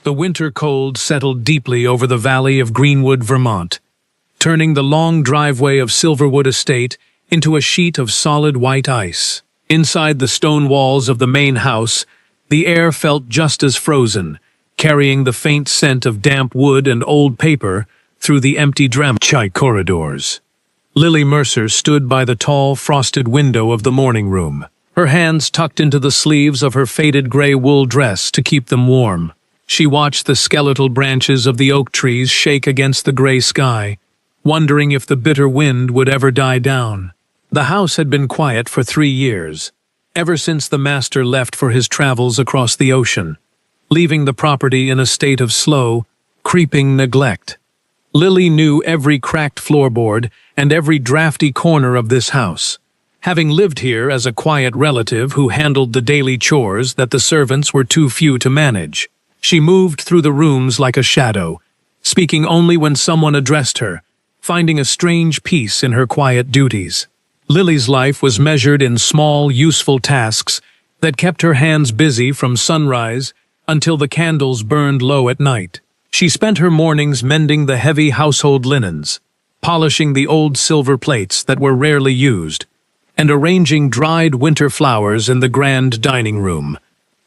The winter cold settled deeply over the valley of Greenwood, Vermont, turning the long driveway of Silverwood Estate into a sheet of solid white ice. Inside the stone walls of the main house, the air felt just as frozen, carrying the faint scent of damp wood and old paper through the empty chai corridors. Lily Mercer stood by the tall, frosted window of the morning room, her hands tucked into the sleeves of her faded gray wool dress to keep them warm. She watched the skeletal branches of the oak trees shake against the gray sky, wondering if the bitter wind would ever die down. The house had been quiet for 3 years, ever since the master left for his travels across the ocean, leaving the property in a state of slow, creeping neglect. Lily knew every cracked floorboard and every drafty corner of this house, having lived here as a quiet relative who handled the daily chores that the servants were too few to manage. She moved through the rooms like a shadow, speaking only when someone addressed her, finding a strange peace in her quiet duties. Lily's life was measured in small, useful tasks that kept her hands busy from sunrise until the candles burned low at night. She spent her mornings mending the heavy household linens, polishing the old silver plates that were rarely used, and arranging dried winter flowers in the grand dining room.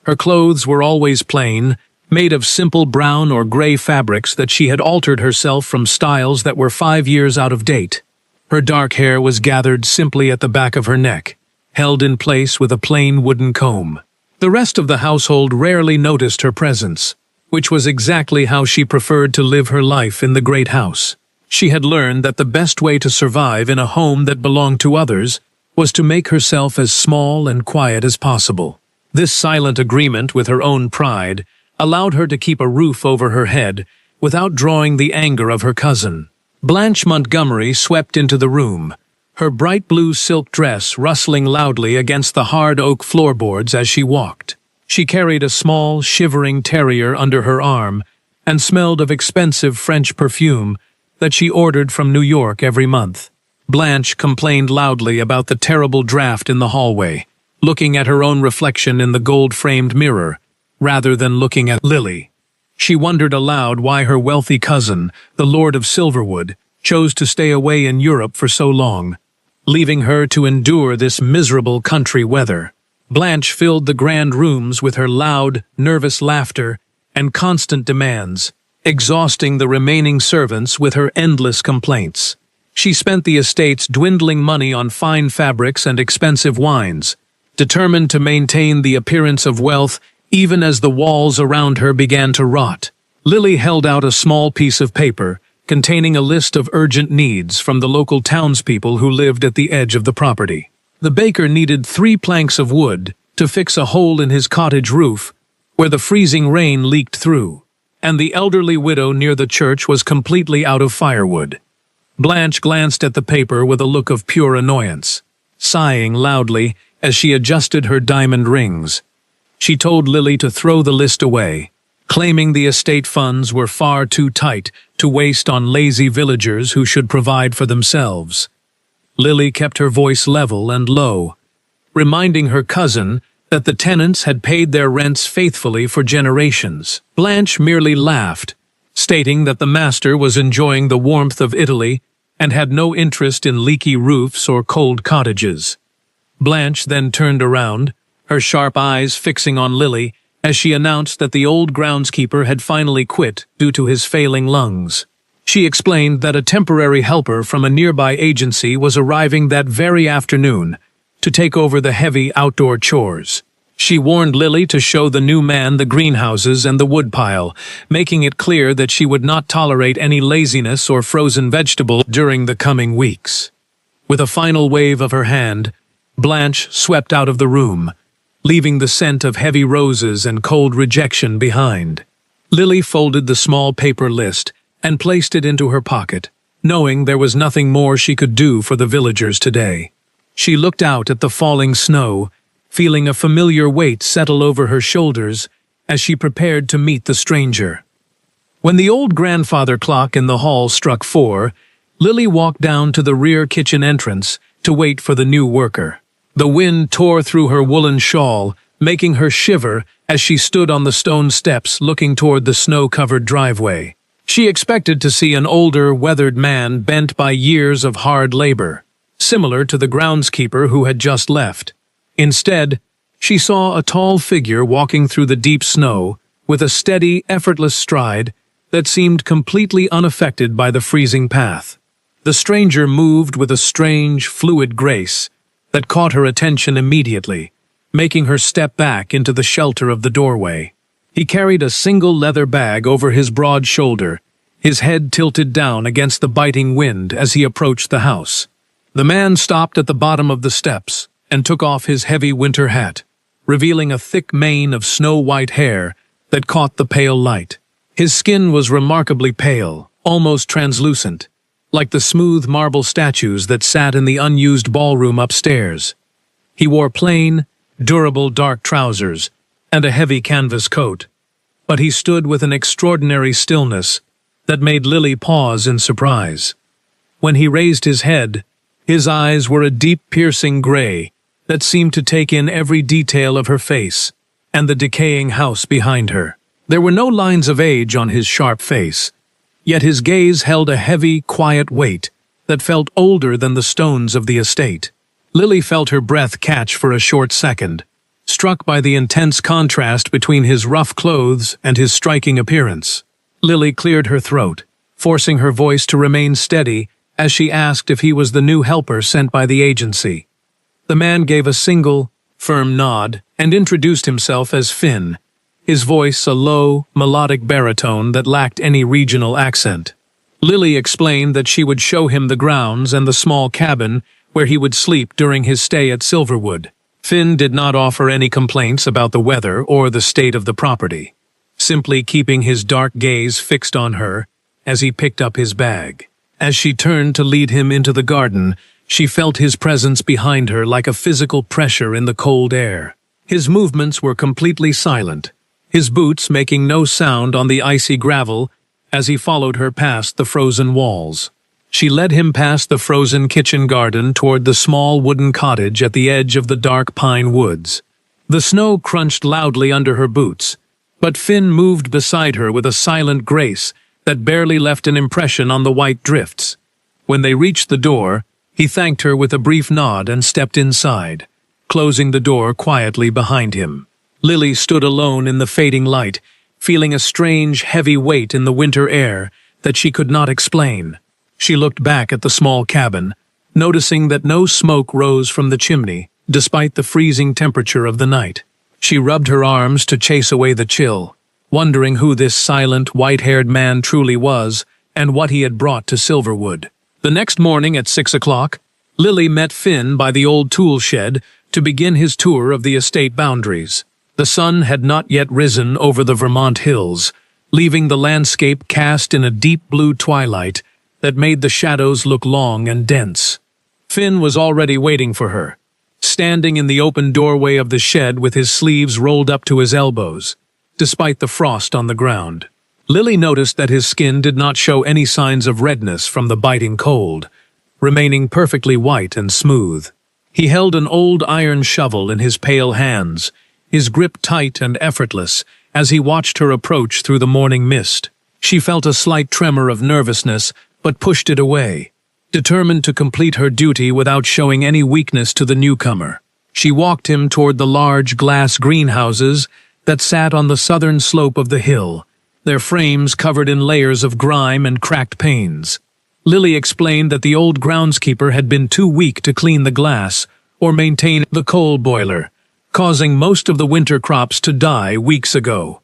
Her clothes were always plain, made of simple brown or gray fabrics that she had altered herself from styles that were 5 years out of date. Her dark hair was gathered simply at the back of her neck, held in place with a plain wooden comb. The rest of the household rarely noticed her presence, which was exactly how she preferred to live her life in the great house. She had learned that the best way to survive in a home that belonged to others was to make herself as small and quiet as possible. This silent agreement with her own pride allowed her to keep a roof over her head without drawing the anger of her cousin. Blanche Montgomery swept into the room, her bright blue silk dress rustling loudly against the hard oak floorboards as she walked. She carried a small, shivering terrier under her arm and smelled of expensive French perfume that she ordered from New York every month. Blanche complained loudly about the terrible draft in the hallway, looking at her own reflection in the gold-framed mirror, rather than looking at Lily. She wondered aloud why her wealthy cousin, the Lord of Silverwood, chose to stay away in Europe for so long, leaving her to endure this miserable country weather. Blanche filled the grand rooms with her loud, nervous laughter and constant demands, exhausting the remaining servants with her endless complaints. She spent the estate's dwindling money on fine fabrics and expensive wines, determined to maintain the appearance of wealth even as the walls around her began to rot. Lily held out a small piece of paper containing a list of urgent needs from the local townspeople who lived at the edge of the property. The baker needed 3 planks of wood to fix a hole in his cottage roof where the freezing rain leaked through, and the elderly widow near the church was completely out of firewood. Blanche glanced at the paper with a look of pure annoyance, sighing loudly as she adjusted her diamond rings. She told Lily to throw the list away, claiming the estate funds were far too tight to waste on lazy villagers who should provide for themselves. Lily kept her voice level and low, reminding her cousin that the tenants had paid their rents faithfully for generations. Blanche merely laughed, stating that the master was enjoying the warmth of Italy and had no interest in leaky roofs or cold cottages. Blanche then turned around, her sharp eyes fixing on Lily, as she announced that the old groundskeeper had finally quit due to his failing lungs. She explained that a temporary helper from a nearby agency was arriving that very afternoon to take over the heavy outdoor chores. She warned Lily to show the new man the greenhouses and the woodpile, making it clear that she would not tolerate any laziness or frozen vegetable during the coming weeks. With a final wave of her hand, Blanche swept out of the room, leaving the scent of heavy roses and cold rejection behind. Lily folded the small paper list and placed it into her pocket, knowing there was nothing more she could do for the villagers today. She looked out at the falling snow, feeling a familiar weight settle over her shoulders as she prepared to meet the stranger. When the old grandfather clock in the hall struck 4, Lily walked down to the rear kitchen entrance to wait for the new worker. The wind tore through her woolen shawl, making her shiver as she stood on the stone steps looking toward the snow-covered driveway. She expected to see an older, weathered man bent by years of hard labor, similar to the groundskeeper who had just left. Instead, she saw a tall figure walking through the deep snow with a steady, effortless stride that seemed completely unaffected by the freezing path. The stranger moved with a strange, fluid grace that caught her attention immediately, making her step back into the shelter of the doorway. He carried a single leather bag over his broad shoulder, his head tilted down against the biting wind as he approached the house. The man stopped at the bottom of the steps and took off his heavy winter hat, revealing a thick mane of snow-white hair that caught the pale light. His skin was remarkably pale, almost translucent, like the smooth marble statues that sat in the unused ballroom upstairs. He wore plain, durable dark trousers and a heavy canvas coat, but he stood with an extraordinary stillness that made Lily pause in surprise. When he raised his head, his eyes were a deep, piercing gray that seemed to take in every detail of her face and the decaying house behind her. There were no lines of age on his sharp face, yet his gaze held a heavy, quiet weight that felt older than the stones of the estate. Lily felt her breath catch for a short second, struck by the intense contrast between his rough clothes and his striking appearance. Lily cleared her throat, forcing her voice to remain steady as she asked if he was the new helper sent by the agency. The man gave a single, firm nod and introduced himself as Finn, his voice a low, melodic baritone that lacked any regional accent. Lily explained that she would show him the grounds and the small cabin where he would sleep during his stay at Silverwood. Finn did not offer any complaints about the weather or the state of the property, simply keeping his dark gaze fixed on her as he picked up his bag. As she turned to lead him into the garden, she felt his presence behind her like a physical pressure in the cold air. His movements were completely silent, his boots making no sound on the icy gravel as he followed her past the frozen walls. She led him past the frozen kitchen garden toward the small wooden cottage at the edge of the dark pine woods. The snow crunched loudly under her boots, but Finn moved beside her with a silent grace that barely left an impression on the white drifts. When they reached the door, he thanked her with a brief nod and stepped inside, closing the door quietly behind him. Lily stood alone in the fading light, feeling a strange, heavy weight in the winter air that she could not explain. She looked back at the small cabin, noticing that no smoke rose from the chimney, despite the freezing temperature of the night. She rubbed her arms to chase away the chill, wondering who this silent, white-haired man truly was and what he had brought to Silverwood. The next morning at 6 o'clock, Lily met Finn by the old tool shed to begin his tour of the estate boundaries. The sun had not yet risen over the Vermont hills, leaving the landscape cast in a deep blue twilight that made the shadows look long and dense. Finn was already waiting for her, standing in the open doorway of the shed with his sleeves rolled up to his elbows, despite the frost on the ground. Lily noticed that his skin did not show any signs of redness from the biting cold, remaining perfectly white and smooth. He held an old iron shovel in his pale hands, his grip tight and effortless, as he watched her approach through the morning mist. She felt a slight tremor of nervousness, but pushed it away, determined to complete her duty without showing any weakness to the newcomer. She walked him toward the large glass greenhouses that sat on the southern slope of the hill, their frames covered in layers of grime and cracked panes. Lily explained that the old groundskeeper had been too weak to clean the glass or maintain the coal boiler, causing most of the winter crops to die weeks ago.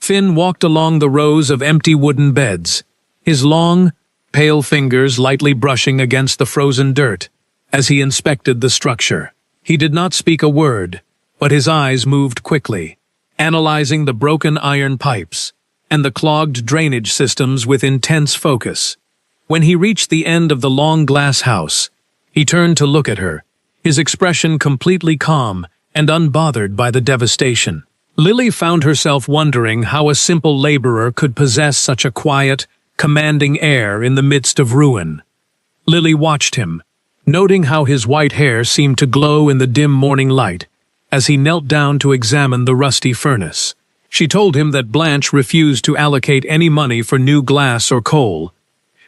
Finn walked along the rows of empty wooden beds, his long, pale fingers lightly brushing against the frozen dirt as he inspected the structure. He did not speak a word, but his eyes moved quickly, analyzing the broken iron pipes and the clogged drainage systems with intense focus. When he reached the end of the long glass house, he turned to look at her, his expression completely calm and unbothered by the devastation. Lily found herself wondering how a simple laborer could possess such a quiet, commanding air in the midst of ruin. Lily watched him, noting how his white hair seemed to glow in the dim morning light, as he knelt down to examine the rusty furnace. She told him that Blanche refused to allocate any money for new glass or coal,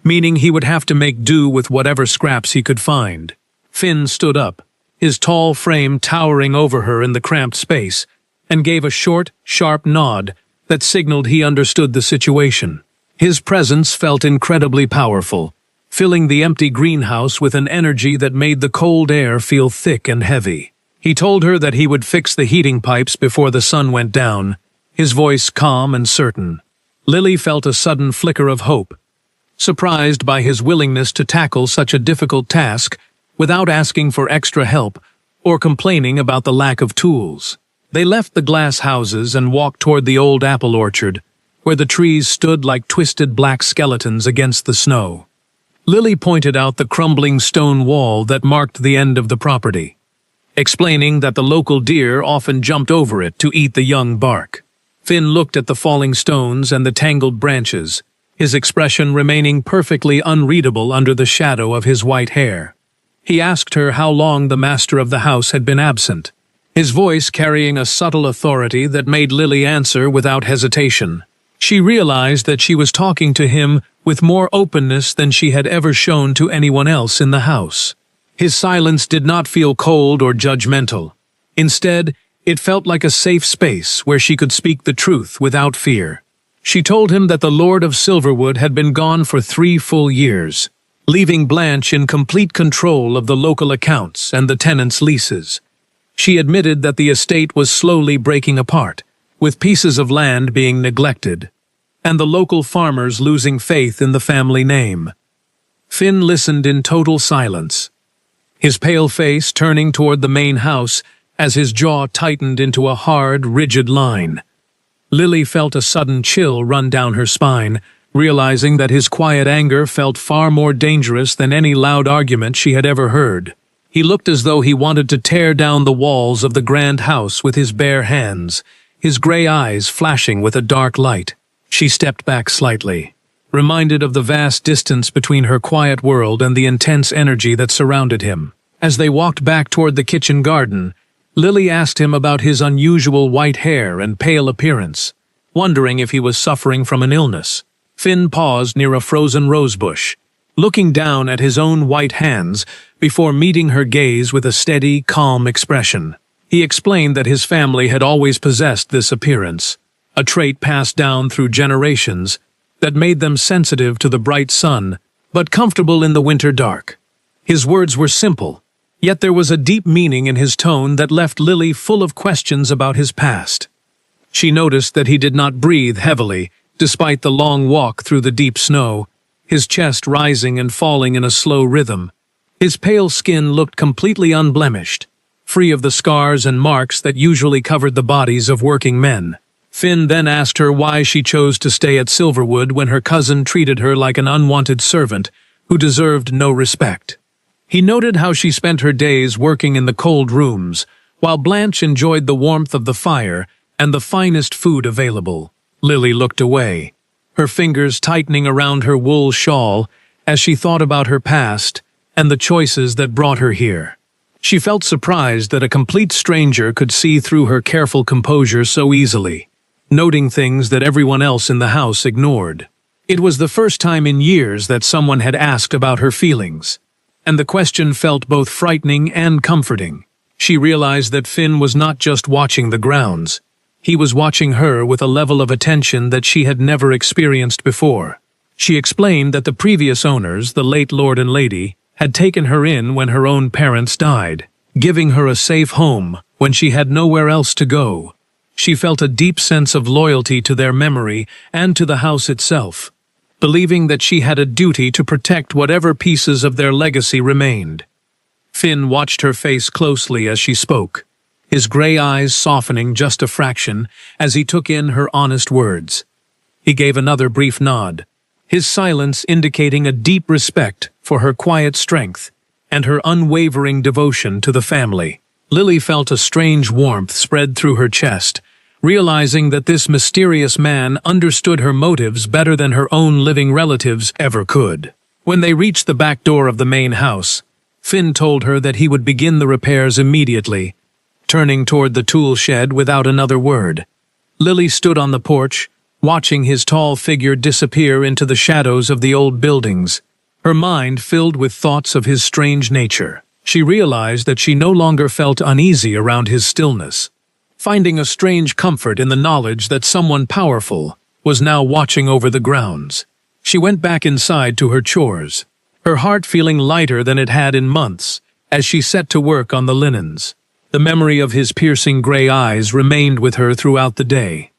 meaning he would have to make do with whatever scraps he could find. Finn stood up, his tall frame towering over her in the cramped space, and gave a short, sharp nod that signaled he understood the situation. His presence felt incredibly powerful, filling the empty greenhouse with an energy that made the cold air feel thick and heavy. He told her that he would fix the heating pipes before the sun went down, his voice calm and certain. Lily felt a sudden flicker of hope, surprised by his willingness to tackle such a difficult task without asking for extra help or complaining about the lack of tools. They left the glass houses and walked toward the old apple orchard, where the trees stood like twisted black skeletons against the snow. Lily pointed out the crumbling stone wall that marked the end of the property, explaining that the local deer often jumped over it to eat the young bark. Finn looked at the falling stones and the tangled branches, his expression remaining perfectly unreadable under the shadow of his white hair. He asked her how long the master of the house had been absent, his voice carrying a subtle authority that made Lily answer without hesitation. She realized that she was talking to him with more openness than she had ever shown to anyone else in the house. His silence did not feel cold or judgmental. Instead, it felt like a safe space where she could speak the truth without fear. She told him that the Lord of Silverwood had been gone for 3 full years, leaving Blanche in complete control of the local accounts and the tenants' leases. She admitted that the estate was slowly breaking apart, with pieces of land being neglected, and the local farmers losing faith in the family name. Finn listened in total silence, his pale face turning toward the main house as his jaw tightened into a hard, rigid line. Lily felt a sudden chill run down her spine, realizing that his quiet anger felt far more dangerous than any loud argument she had ever heard. He looked as though he wanted to tear down the walls of the grand house with his bare hands, his gray eyes flashing with a dark light. She stepped back slightly, reminded of the vast distance between her quiet world and the intense energy that surrounded him. As they walked back toward the kitchen garden, Lily asked him about his unusual white hair and pale appearance, wondering if he was suffering from an illness. Finn paused near a frozen rosebush, looking down at his own white hands before meeting her gaze with a steady, calm expression. He explained that his family had always possessed this appearance, a trait passed down through generations that made them sensitive to the bright sun, but comfortable in the winter dark. His words were simple, yet there was a deep meaning in his tone that left Lily full of questions about his past. She noticed that he did not breathe heavily, despite the long walk through the deep snow, his chest rising and falling in a slow rhythm. His pale skin looked completely unblemished, free of the scars and marks that usually covered the bodies of working men. Finn then asked her why she chose to stay at Silverwood when her cousin treated her like an unwanted servant who deserved no respect. He noted how she spent her days working in the cold rooms, while Blanche enjoyed the warmth of the fire and the finest food available. Lily looked away, her fingers tightening around her wool shawl as she thought about her past and the choices that brought her here. She felt surprised that a complete stranger could see through her careful composure so easily, noting things that everyone else in the house ignored. It was the first time in years that someone had asked about her feelings, and the question felt both frightening and comforting. She realized that Finn was not just watching the grounds. He was watching her with a level of attention that she had never experienced before. She explained that the previous owners, the late Lord and Lady, had taken her in when her own parents died, giving her a safe home when she had nowhere else to go. She felt a deep sense of loyalty to their memory and to the house itself, believing that she had a duty to protect whatever pieces of their legacy remained. Finn watched her face closely as she spoke, his gray eyes softening just a fraction as he took in her honest words. He gave another brief nod, his silence indicating a deep respect for her quiet strength and her unwavering devotion to the family. Lily felt a strange warmth spread through her chest, realizing that this mysterious man understood her motives better than her own living relatives ever could. When they reached the back door of the main house, Finn told her that he would begin the repairs immediately, turning toward the tool shed without another word. Lily stood on the porch, watching his tall figure disappear into the shadows of the old buildings, her mind filled with thoughts of his strange nature. She realized that she no longer felt uneasy around his stillness, finding a strange comfort in the knowledge that someone powerful was now watching over the grounds. She went back inside to her chores, her heart feeling lighter than it had in months as she set to work on the linens. The memory of his piercing gray eyes remained with her throughout the day,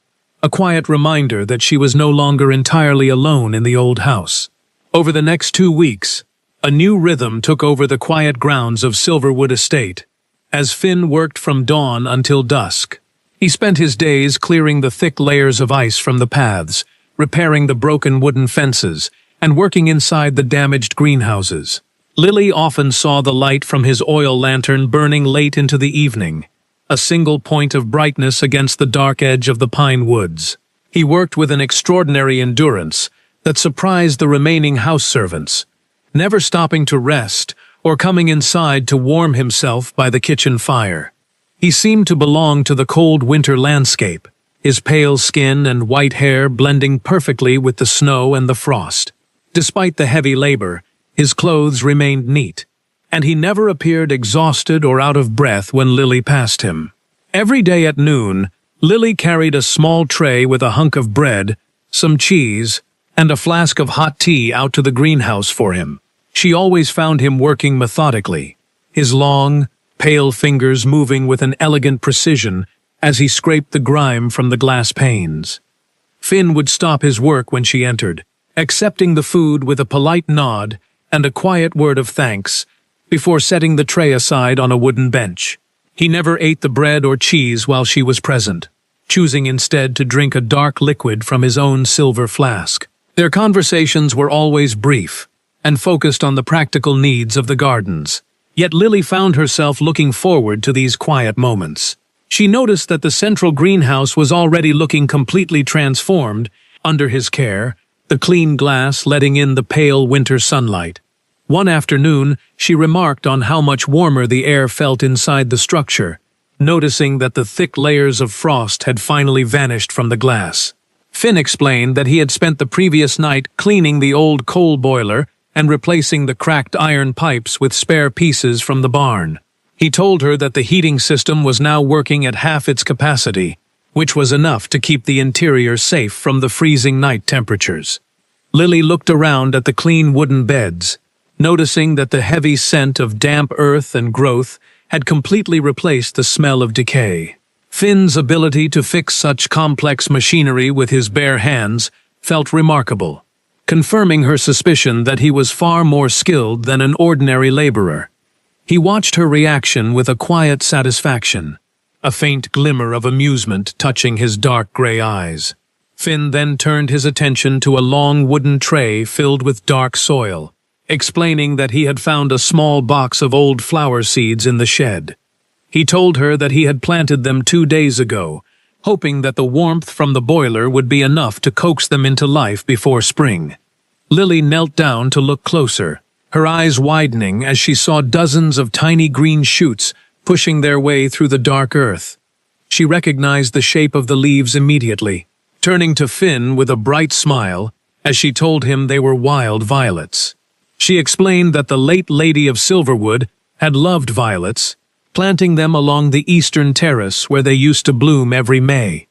a quiet reminder that she was no longer entirely alone in the old house. Over the next 2 weeks, a new rhythm took over the quiet grounds of Silverwood Estate. As Finn worked from dawn until dusk, he spent his days clearing the thick layers of ice from the paths, repairing the broken wooden fences, and working inside the damaged greenhouses. Lily often saw the light from his oil lantern burning late into the evening, a single point of brightness against the dark edge of the pine woods. He worked with an extraordinary endurance that surprised the remaining house servants, never stopping to rest or coming inside to warm himself by the kitchen fire. He seemed to belong to the cold winter landscape, his pale skin and white hair blending perfectly with the snow and the frost. Despite the heavy labor, his clothes remained neat, and he never appeared exhausted or out of breath when Lily passed him. Every day at noon, Lily carried a small tray with a hunk of bread, some cheese, and a flask of hot tea out to the greenhouse for him. She always found him working methodically, his long, pale fingers moving with an elegant precision as he scraped the grime from the glass panes. Finn would stop his work when she entered, accepting the food with a polite nod and a quiet word of thanks, before setting the tray aside on a wooden bench. He never ate the bread or cheese while she was present, choosing instead to drink a dark liquid from his own silver flask. Their conversations were always brief and focused on the practical needs of the gardens. Yet Lily found herself looking forward to these quiet moments. She noticed that the central greenhouse was already looking completely transformed under his care, the clean glass letting in the pale winter sunlight. One afternoon, she remarked on how much warmer the air felt inside the structure, noticing that the thick layers of frost had finally vanished from the glass. Finn explained that he had spent the previous night cleaning the old coal boiler and replacing the cracked iron pipes with spare pieces from the barn. He told her that the heating system was now working at half its capacity, which was enough to keep the interior safe from the freezing night temperatures. Lily looked around at the clean wooden beds, noticing that the heavy scent of damp earth and growth had completely replaced the smell of decay. Finn's ability to fix such complex machinery with his bare hands felt remarkable, confirming her suspicion that he was far more skilled than an ordinary laborer. He watched her reaction with a quiet satisfaction, a faint glimmer of amusement touching his dark gray eyes. Finn then turned his attention to a long wooden tray filled with dark soil, explaining that he had found a small box of old flower seeds in the shed. He told her that he had planted them 2 days ago, hoping that the warmth from the boiler would be enough to coax them into life before spring. Lily knelt down to look closer, her eyes widening as she saw dozens of tiny green shoots pushing their way through the dark earth. She recognized the shape of the leaves immediately, turning to Finn with a bright smile as she told him they were wild violets. She explained that the late Lady of Silverwood had loved violets, planting them along the eastern terrace where they used to bloom every May.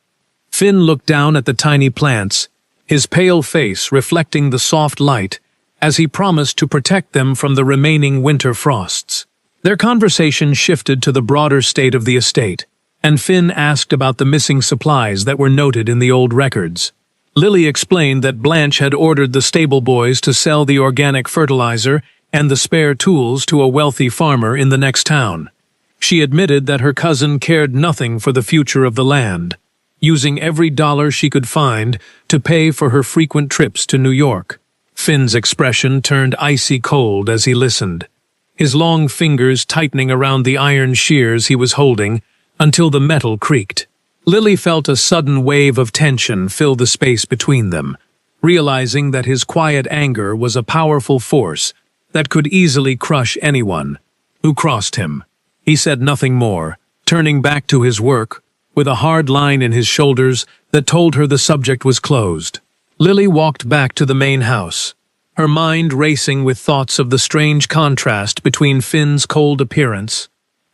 Finn looked down at the tiny plants, his pale face reflecting the soft light, as he promised to protect them from the remaining winter frosts. Their conversation shifted to the broader state of the estate, and Finn asked about the missing supplies that were noted in the old records. Lily explained that Blanche had ordered the stable boys to sell the organic fertilizer and the spare tools to a wealthy farmer in the next town. She admitted that her cousin cared nothing for the future of the land, using every dollar she could find to pay for her frequent trips to New York. Finn's expression turned icy cold as he listened, his long fingers tightening around the iron shears he was holding until the metal creaked. Lily felt a sudden wave of tension fill the space between them, realizing that his quiet anger was a powerful force that could easily crush anyone who crossed him. He said nothing more, turning back to his work, with a hard line in his shoulders that told her the subject was closed. Lily walked back to the main house, her mind racing with thoughts of the strange contrast between Finn's cold appearance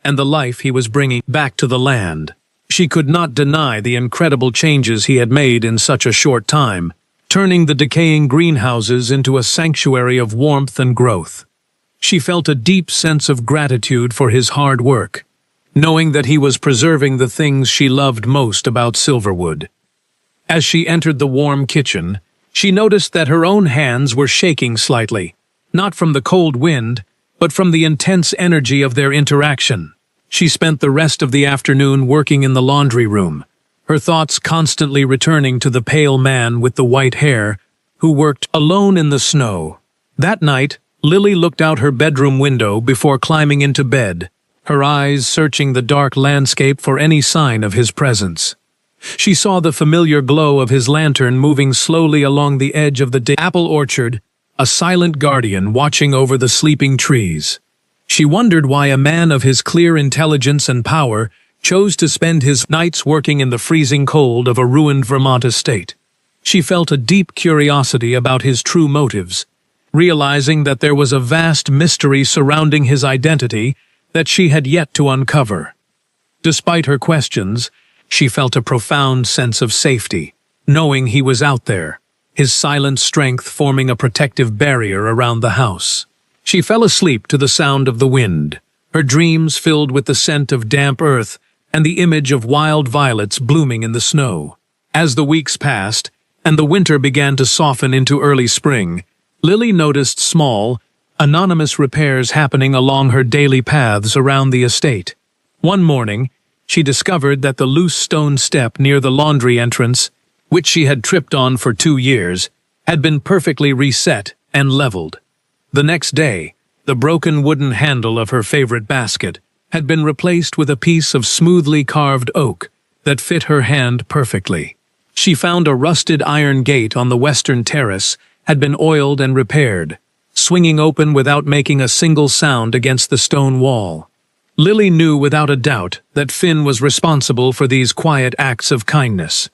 and the life he was bringing back to the land. She could not deny the incredible changes he had made in such a short time, turning the decaying greenhouses into a sanctuary of warmth and growth. She felt a deep sense of gratitude for his hard work, knowing that he was preserving the things she loved most about Silverwood. As she entered the warm kitchen, she noticed that her own hands were shaking slightly, not from the cold wind, but from the intense energy of their interaction. She spent the rest of the afternoon working in the laundry room, her thoughts constantly returning to the pale man with the white hair, who worked alone in the snow. That night, Lily looked out her bedroom window before climbing into bed, her eyes searching the dark landscape for any sign of his presence. She saw the familiar glow of his lantern moving slowly along the edge of the apple orchard, a silent guardian watching over the sleeping trees. She wondered why a man of his clear intelligence and power chose to spend his nights working in the freezing cold of a ruined Vermont estate. She felt a deep curiosity about his true motives, realizing that there was a vast mystery surrounding his identity that she had yet to uncover. Despite her questions, she felt a profound sense of safety, knowing he was out there, his silent strength forming a protective barrier around the house. She fell asleep to the sound of the wind, her dreams filled with the scent of damp earth and the image of wild violets blooming in the snow. As the weeks passed, and the winter began to soften into early spring, Lily noticed small, anonymous repairs happening along her daily paths around the estate. One morning, she discovered that the loose stone step near the laundry entrance, which she had tripped on for 2 years, had been perfectly reset and leveled. The next day, the broken wooden handle of her favorite basket had been replaced with a piece of smoothly carved oak that fit her hand perfectly. She found a rusted iron gate on the western terrace had been oiled and repaired, swinging open without making a single sound against the stone wall. Lily knew without a doubt that Finn was responsible for these quiet acts of kindness.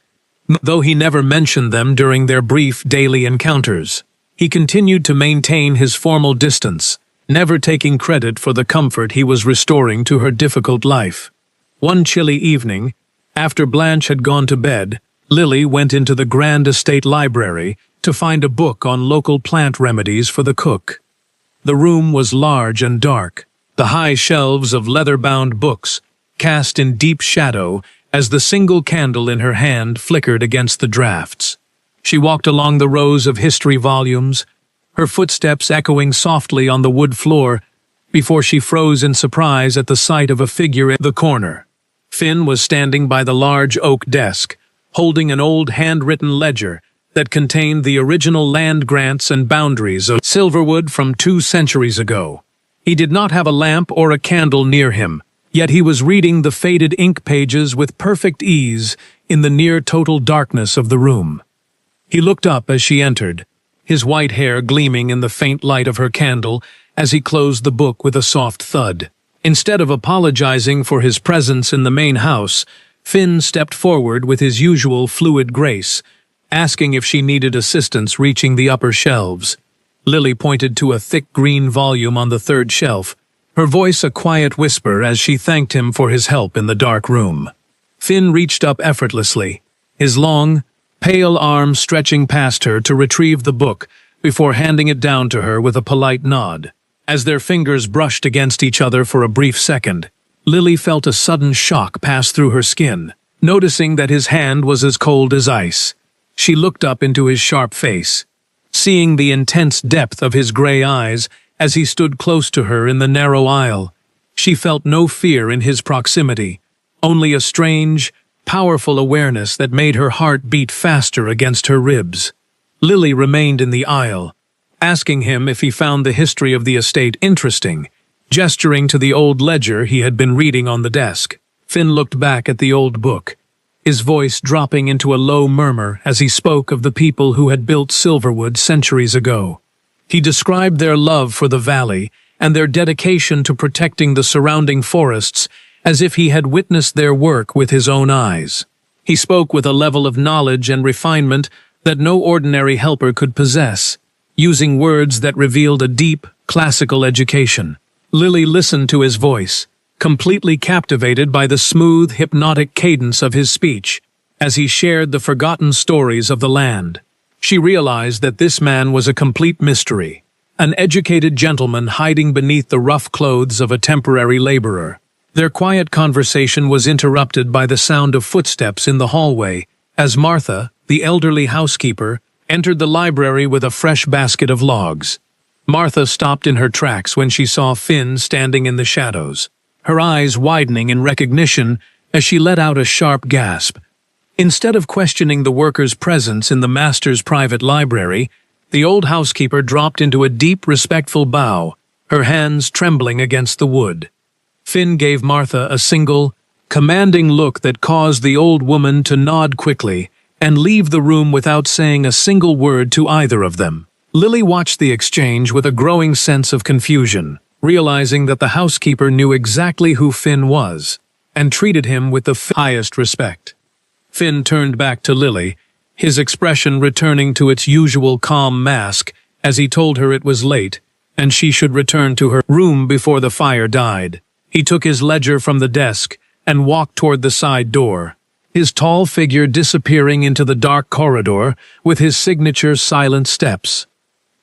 Though he never mentioned them during their brief daily encounters, he continued to maintain his formal distance, never taking credit for the comfort he was restoring to her difficult life. One chilly evening, after Blanche had gone to bed, Lily went into the grand estate library to find a book on local plant remedies for the cook. The room was large and dark, the high shelves of leather-bound books cast in deep shadow as the single candle in her hand flickered against the drafts. She walked along the rows of history volumes, her footsteps echoing softly on the wood floor, before she froze in surprise at the sight of a figure in the corner. Finn was standing by the large oak desk, holding an old handwritten ledger that contained the original land grants and boundaries of Silverwood from 2 centuries ago. He did not have a lamp or a candle near him, yet he was reading the faded ink pages with perfect ease in the near-total darkness of the room. He looked up as she entered, his white hair gleaming in the faint light of her candle as he closed the book with a soft thud. Instead of apologizing for his presence in the main house, Finn stepped forward with his usual fluid grace, asking if she needed assistance reaching the upper shelves. Lily pointed to a thick green volume on the 3rd shelf, her voice a quiet whisper as she thanked him for his help in the dark room. Finn reached up effortlessly, his long, pale arm stretching past her to retrieve the book before handing it down to her with a polite nod. As their fingers brushed against each other for a brief second, Lily felt a sudden shock pass through her skin, noticing that his hand was as cold as ice. She looked up into his sharp face, seeing the intense depth of his gray eyes as he stood close to her in the narrow aisle. She felt no fear in his proximity, only a strange, powerful awareness that made her heart beat faster against her ribs. Lily remained in the aisle, asking him if he found the history of the estate interesting, gesturing to the old ledger he had been reading on the desk. Finn looked back at the old book, his voice dropping into a low murmur as he spoke of the people who had built Silverwood centuries ago. He described their love for the valley and their dedication to protecting the surrounding forests as if he had witnessed their work with his own eyes. He spoke with a level of knowledge and refinement that no ordinary helper could possess, using words that revealed a deep, classical education. Lily listened to his voice, completely captivated by the smooth, hypnotic cadence of his speech, as he shared the forgotten stories of the land. She realized that this man was a complete mystery, an educated gentleman hiding beneath the rough clothes of a temporary laborer. Their quiet conversation was interrupted by the sound of footsteps in the hallway, as Martha, the elderly housekeeper, entered the library with a fresh basket of logs. Martha stopped in her tracks when she saw Finn standing in the shadows, her eyes widening in recognition as she let out a sharp gasp. Instead of questioning the worker's presence in the master's private library, the old housekeeper dropped into a deep, respectful bow, her hands trembling against the wood. Finn gave Martha a single, commanding look that caused the old woman to nod quickly and leave the room without saying a single word to either of them. Lily watched the exchange with a growing sense of confusion, realizing that the housekeeper knew exactly who Finn was and treated him with the highest respect. Finn turned back to Lily, his expression returning to its usual calm mask as he told her it was late and she should return to her room before the fire died. He took his ledger from the desk and walked toward the side door, his tall figure disappearing into the dark corridor with his signature silent steps.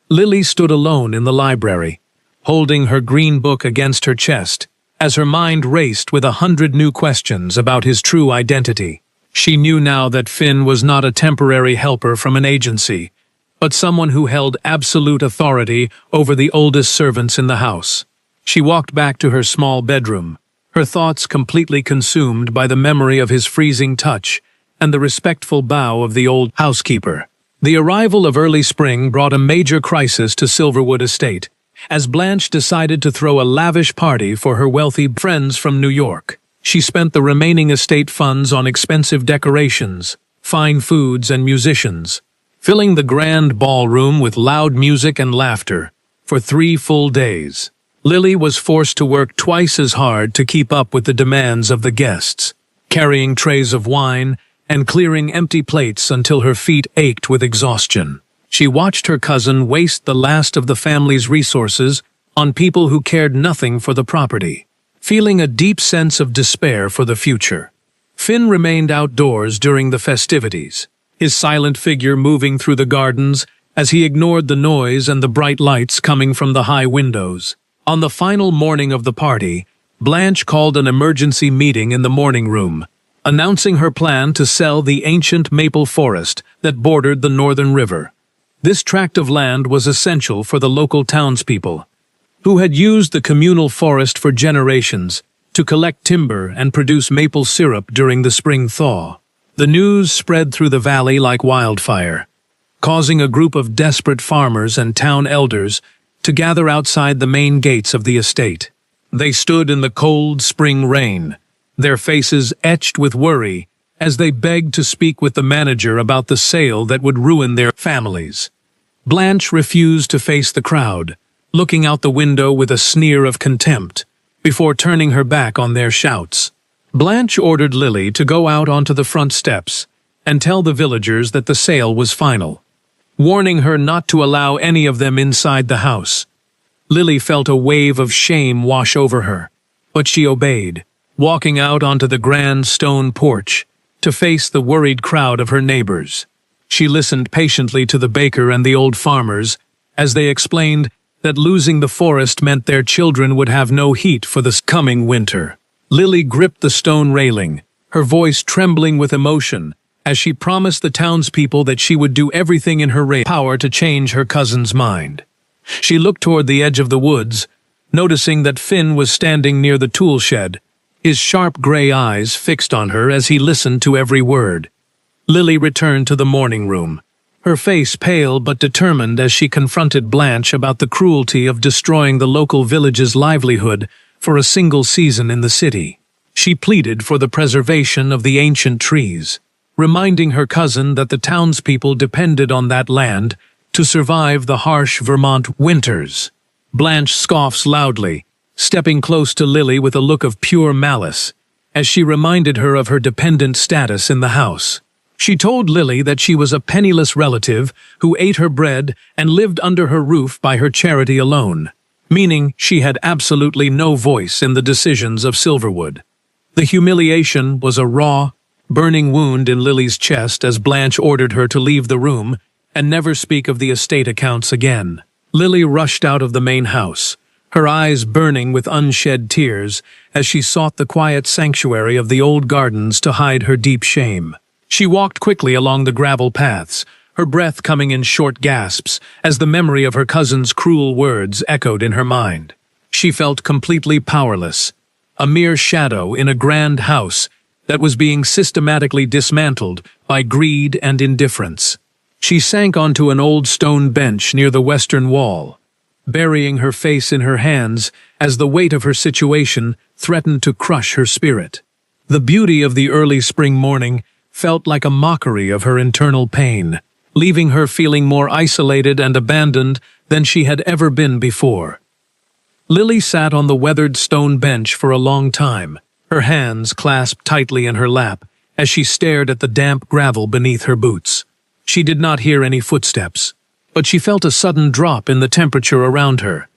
Lily stood alone in the library, holding her green book against her chest, as her mind raced with 100 new questions about his true identity. She knew now that Finn was not a temporary helper from an agency, but someone who held absolute authority over the oldest servants in the house. She walked back to her small bedroom, her thoughts completely consumed by the memory of his freezing touch and the respectful bow of the old housekeeper. The arrival of early spring brought a major crisis to Silverwood Estate, as Blanche decided to throw a lavish party for her wealthy friends from New York. She spent the remaining estate funds on expensive decorations, fine foods, and musicians, filling the grand ballroom with loud music and laughter for 3 full days. Lily was forced to work twice as hard to keep up with the demands of the guests, carrying trays of wine and clearing empty plates until her feet ached with exhaustion. She watched her cousin waste the last of the family's resources on people who cared nothing for the property, feeling a deep sense of despair for the future. Finn remained outdoors during the festivities, his silent figure moving through the gardens as he ignored the noise and the bright lights coming from the high windows. On the final morning of the party, Blanche called an emergency meeting in the morning room, announcing her plan to sell the ancient maple forest that bordered the northern river. This tract of land was essential for the local townspeople, who had used the communal forest for generations to collect timber and produce maple syrup during the spring thaw. The news spread through the valley like wildfire, causing a group of desperate farmers and town elders to gather outside the main gates of the estate. They stood in the cold spring rain, their faces etched with worry as they begged to speak with the manager about the sale that would ruin their families. Blanche refused to face the crowd, looking out the window with a sneer of contempt, before turning her back on their shouts. Blanche ordered Lily to go out onto the front steps and tell the villagers that the sale was final, warning her not to allow any of them inside the house. Lily felt a wave of shame wash over her, but she obeyed, walking out onto the grand stone porch to face the worried crowd of her neighbors. She listened patiently to the baker and the old farmers as they explained that losing the forest meant their children would have no heat for the coming winter. Lily gripped the stone railing, her voice trembling with emotion, as she promised the townspeople that she would do everything in her power to change her cousin's mind. She looked toward the edge of the woods, noticing that Finn was standing near the tool shed, his sharp gray eyes fixed on her as he listened to every word. Lily returned to the morning room, her face pale but determined as she confronted Blanche about the cruelty of destroying the local village's livelihood for a single season in the city. She pleaded for the preservation of the ancient trees, reminding her cousin that the townspeople depended on that land to survive the harsh Vermont winters. Blanche scoffs loudly, stepping close to Lily with a look of pure malice, as she reminded her of her dependent status in the house. She told Lily that she was a penniless relative who ate her bread and lived under her roof by her charity alone, meaning she had absolutely no voice in the decisions of Silverwood. The humiliation was a raw, burning wound in Lily's chest as Blanche ordered her to leave the room and never speak of the estate accounts again. Lily rushed out of the main house, her eyes burning with unshed tears as she sought the quiet sanctuary of the old gardens to hide her deep shame. She walked quickly along the gravel paths, her breath coming in short gasps as the memory of her cousin's cruel words echoed in her mind. She felt completely powerless, a mere shadow in a grand house that was being systematically dismantled by greed and indifference. She sank onto an old stone bench near the western wall, burying her face in her hands as the weight of her situation threatened to crush her spirit. The beauty of the early spring morning felt like a mockery of her internal pain, leaving her feeling more isolated and abandoned than she had ever been before. Lily sat on the weathered stone bench for a long time, her hands clasped tightly in her lap as she stared at the damp gravel beneath her boots. She did not hear any footsteps, but she felt a sudden drop in the temperature around her,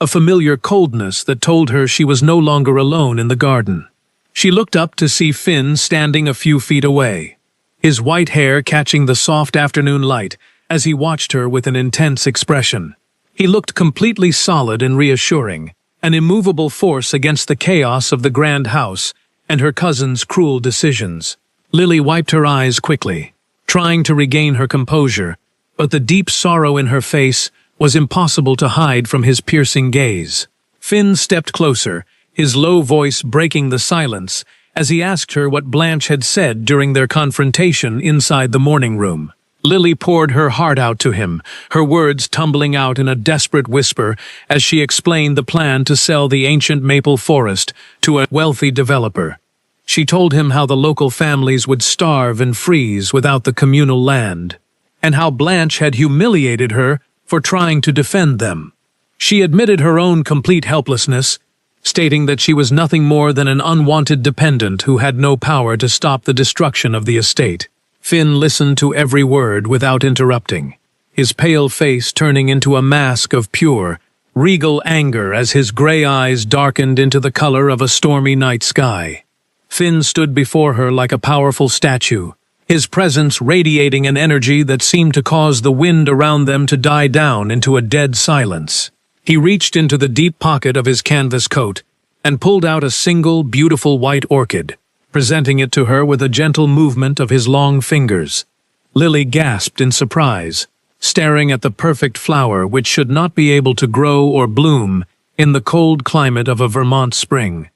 a familiar coldness that told her she was no longer alone in the garden. She looked up to see Finn standing a few feet away, his white hair catching the soft afternoon light as he watched her with an intense expression. He looked completely solid and reassuring, an immovable force against the chaos of the grand house and her cousin's cruel decisions. Lily wiped her eyes quickly, trying to regain her composure, but the deep sorrow in her face was impossible to hide from his piercing gaze. Finn stepped closer, his low voice breaking the silence as he asked her what Blanche had said during their confrontation inside the morning room. Lily poured her heart out to him, her words tumbling out in a desperate whisper as she explained the plan to sell the ancient maple forest to a wealthy developer. She told him how the local families would starve and freeze without the communal land, and how Blanche had humiliated her for trying to defend them. She admitted her own complete helplessness, stating that she was nothing more than an unwanted dependent who had no power to stop the destruction of the estate. Finn listened to every word without interrupting, his pale face turning into a mask of pure, regal anger as his gray eyes darkened into the color of a stormy night sky. Finn stood before her like a powerful statue, his presence radiating an energy that seemed to cause the wind around them to die down into a dead silence. He reached into the deep pocket of his canvas coat and pulled out a single, beautiful white orchid, presenting it to her with a gentle movement of his long fingers. Lily gasped in surprise, staring at the perfect flower which should not be able to grow or bloom in the cold climate of a Vermont spring.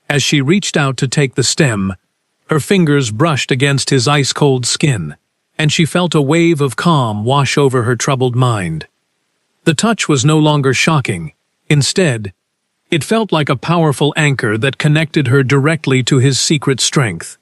As she reached out to take the stem, her fingers brushed against his ice-cold skin, and she felt a wave of calm wash over her troubled mind. The touch was no longer shocking. Instead, it felt like a powerful anchor that connected her directly to his secret strength.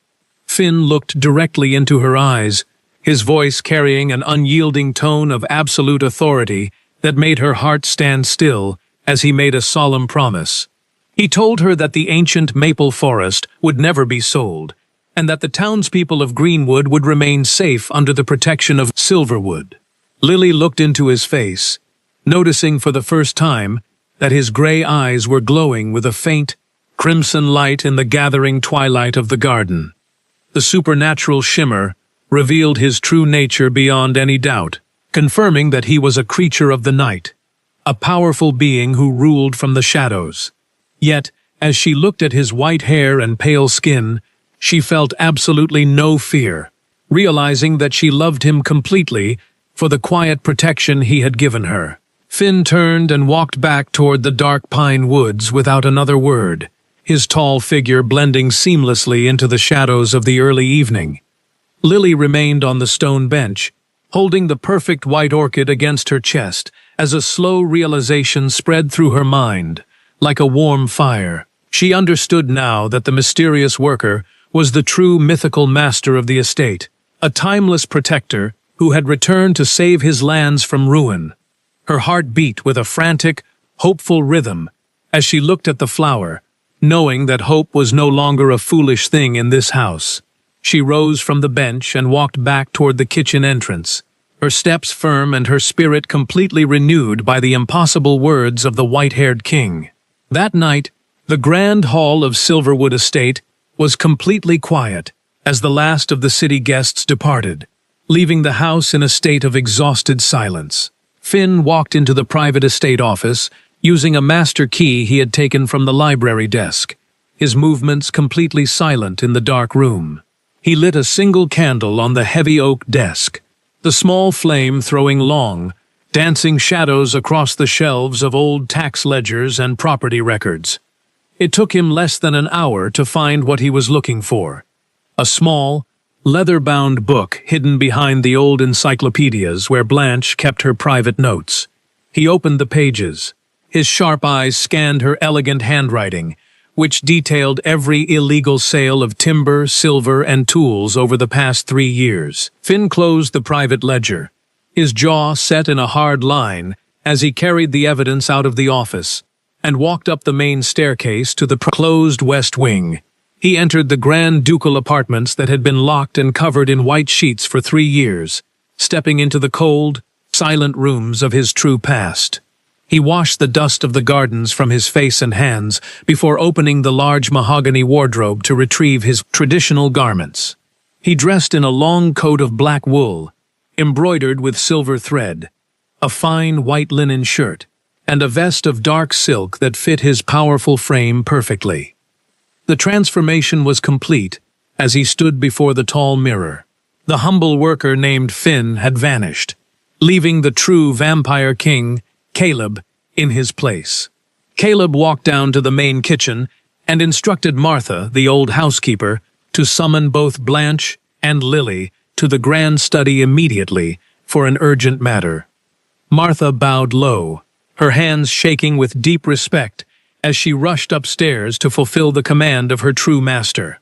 Finn looked directly into her eyes, his voice carrying an unyielding tone of absolute authority that made her heart stand still as he made a solemn promise. He told her that the ancient maple forest would never be sold, and that the townspeople of Greenwood would remain safe under the protection of Silverwood. Lily looked into his face, noticing for the first time that his gray eyes were glowing with a faint, crimson light in the gathering twilight of the garden. The supernatural shimmer revealed his true nature beyond any doubt, confirming that he was a creature of the night, a powerful being who ruled from the shadows. Yet, as she looked at his white hair and pale skin, she felt absolutely no fear, realizing that she loved him completely for the quiet protection he had given her. Finn turned and walked back toward the dark pine woods without another word, his tall figure blending seamlessly into the shadows of the early evening. Lily remained on the stone bench, holding the perfect white orchid against her chest as a slow realization spread through her mind, like a warm fire. She understood now that the mysterious worker was the true mythical master of the estate, a timeless protector who had returned to save his lands from ruin. Her heart beat with a frantic, hopeful rhythm as she looked at the flower, knowing that hope was no longer a foolish thing in this house. She rose from the bench and walked back toward the kitchen entrance, her steps firm and her spirit completely renewed by the impossible words of the white-haired king. That night, the grand hall of Silverwood Estate was completely quiet as the last of the city guests departed, leaving the house in a state of exhausted silence. Finn walked into the private estate office, using a master key he had taken from the library desk, his movements completely silent in the dark room. He lit a single candle on the heavy oak desk, the small flame throwing long, dancing shadows across the shelves of old tax ledgers and property records. It took him less than an hour to find what he was looking for: a small, leather-bound book hidden behind the old encyclopedias where Blanche kept her private notes. He opened the pages. His sharp eyes scanned her elegant handwriting, which detailed every illegal sale of timber, silver, and tools over the past 3 years. Finn closed the private ledger, his jaw set in a hard line as he carried the evidence out of the office and walked up the main staircase to the closed west wing. He entered the grand ducal apartments that had been locked and covered in white sheets for 3 years, stepping into the cold, silent rooms of his true past. He washed the dust of the gardens from his face and hands before opening the large mahogany wardrobe to retrieve his traditional garments. He dressed in a long coat of black wool, embroidered with silver thread, a fine white linen shirt, and a vest of dark silk that fit his powerful frame perfectly. The transformation was complete as he stood before the tall mirror. The humble worker named Finn had vanished, leaving the true vampire king, Caleb, in his place. Caleb walked down to the main kitchen and instructed Martha, the old housekeeper, to summon both Blanche and Lily to the grand study immediately for an urgent matter. Martha bowed low, her hands shaking with deep respect as she rushed upstairs to fulfill the command of her true master.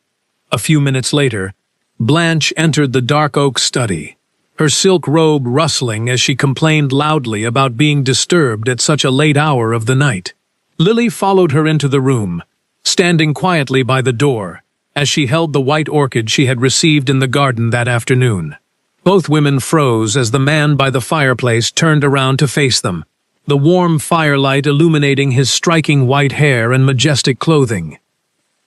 A few minutes later, Blanche entered the dark oak study, her silk robe rustling as she complained loudly about being disturbed at such a late hour of the night. Lily followed her into the room, standing quietly by the door as she held the white orchid she had received in the garden that afternoon. Both women froze as the man by the fireplace turned around to face them, the warm firelight illuminating his striking white hair and majestic clothing.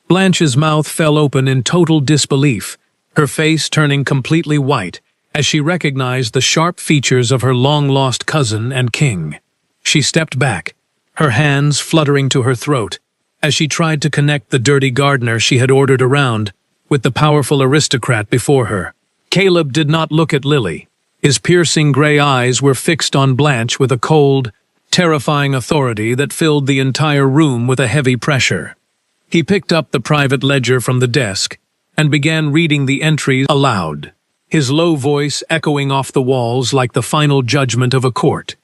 Blanche's mouth fell open in total disbelief, her face turning completely white as she recognized the sharp features of her long-lost cousin and king. She stepped back, her hands fluttering to her throat, as she tried to connect the dirty gardener she had ordered around with the powerful aristocrat before her. Caleb did not look at Lily. His piercing gray eyes were fixed on Blanche with a cold, terrifying authority that filled the entire room with a heavy pressure. He picked up the private ledger from the desk and began reading the entries aloud, his low voice echoing off the walls like the final judgment of a court.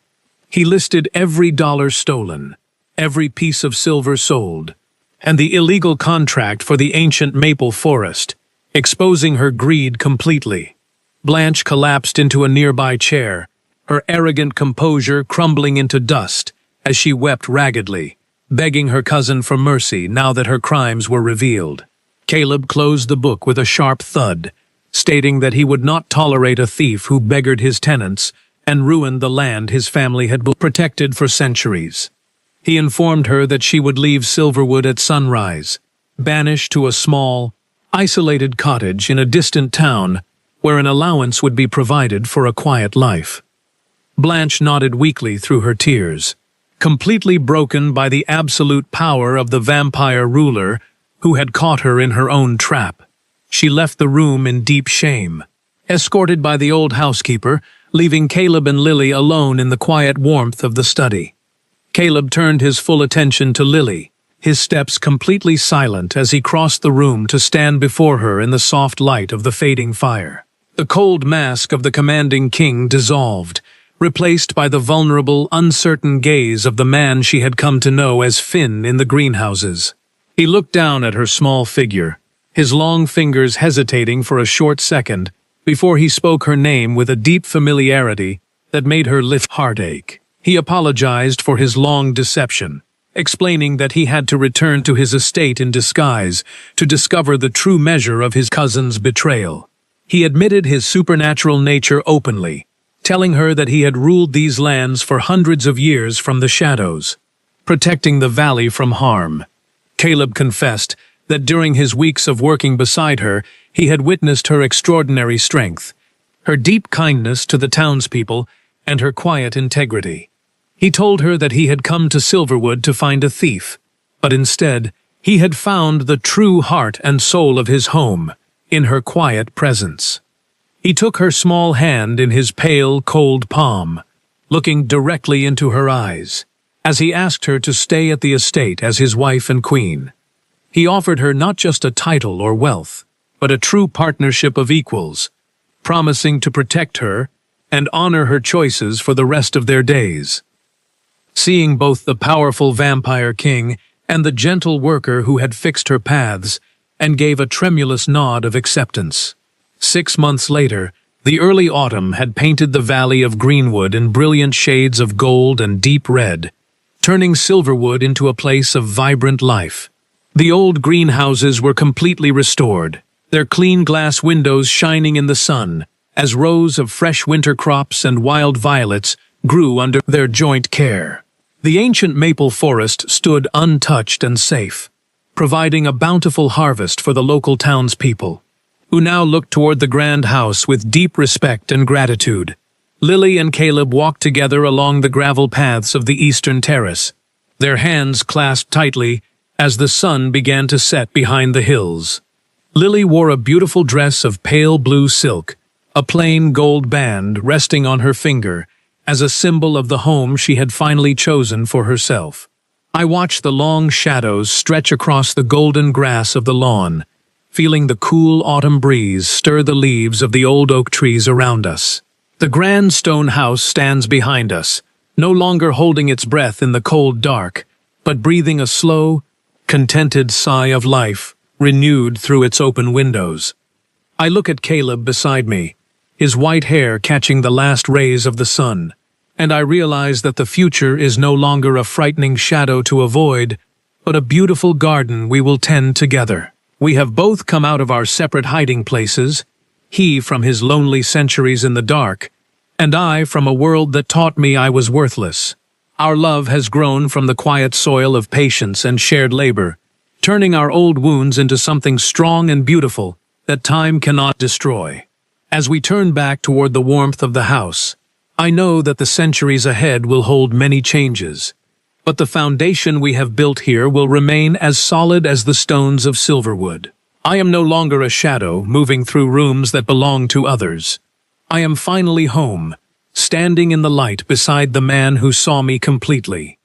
He listed every dollar stolen, every piece of silver sold, and the illegal contract for the ancient maple forest, exposing her greed completely. Blanche collapsed into a nearby chair, her arrogant composure crumbling into dust as she wept raggedly, begging her cousin for mercy now that her crimes were revealed. Caleb closed the book with a sharp thud, stating that he would not tolerate a thief who beggared his tenants and ruined the land his family had protected for centuries. He informed her that she would leave Silverwood at sunrise, banished to a small, isolated cottage in a distant town where an allowance would be provided for a quiet life. Blanche nodded weakly through her tears, completely broken by the absolute power of the vampire ruler who had caught her in her own trap. She left the room in deep shame, escorted by the old housekeeper, leaving Caleb and Lily alone in the quiet warmth of the study. Caleb turned his full attention to Lily, his steps completely silent as he crossed the room to stand before her in the soft light of the fading fire. The cold mask of the commanding king dissolved, replaced by the vulnerable, uncertain gaze of the man she had come to know as Finn in the greenhouses. He looked down at her small figure, his long fingers hesitating for a short second before he spoke her name with a deep familiarity that made her lift heartache. He apologized for his long deception, explaining that he had to return to his estate in disguise to discover the true measure of his cousin's betrayal. He admitted his supernatural nature openly, telling her that he had ruled these lands for hundreds of years from the shadows, protecting the valley from harm. Caleb confessed that during his weeks of working beside her, he had witnessed her extraordinary strength, her deep kindness to the townspeople, and her quiet integrity. He told her that he had come to Silverwood to find a thief, but instead, he had found the true heart and soul of his home in her quiet presence. He took her small hand in his pale, cold palm, looking directly into her eyes, as he asked her to stay at the estate as his wife and queen. He offered her not just a title or wealth, but a true partnership of equals, promising to protect her and honor her choices for the rest of their days. Seeing both the powerful vampire king and the gentle worker who had fixed her paths, and gave a tremulous nod of acceptance. 6 months later, the early autumn had painted the valley of Greenwood in brilliant shades of gold and deep red, turning Silverwood into a place of vibrant life. The old greenhouses were completely restored, their clean glass windows shining in the sun, as rows of fresh winter crops and wild violets grew under their joint care. The ancient maple forest stood untouched and safe, providing a bountiful harvest for the local townspeople, who now looked toward the grand house with deep respect and gratitude. Lily and Caleb walked together along the gravel paths of the eastern terrace, their hands clasped tightly as the sun began to set behind the hills. Lily wore a beautiful dress of pale blue silk, a plain gold band resting on her finger as a symbol of the home she had finally chosen for herself. I watched the long shadows stretch across the golden grass of the lawn, feeling the cool autumn breeze stir the leaves of the old oak trees around us. The grand stone house stands behind us, no longer holding its breath in the cold dark, but breathing a slow, contented sigh of life, renewed through its open windows. I look at Caleb beside me, his white hair catching the last rays of the sun, and I realize that the future is no longer a frightening shadow to avoid, but a beautiful garden we will tend together. We have both come out of our separate hiding places, he from his lonely centuries in the dark, and I from a world that taught me I was worthless. Our love has grown from the quiet soil of patience and shared labor, turning our old wounds into something strong and beautiful that time cannot destroy. As we turn back toward the warmth of the house, I know that the centuries ahead will hold many changes, but the foundation we have built here will remain as solid as the stones of Silverwood. I am no longer a shadow moving through rooms that belong to others. I am finally home, standing in the light beside the man who saw me completely.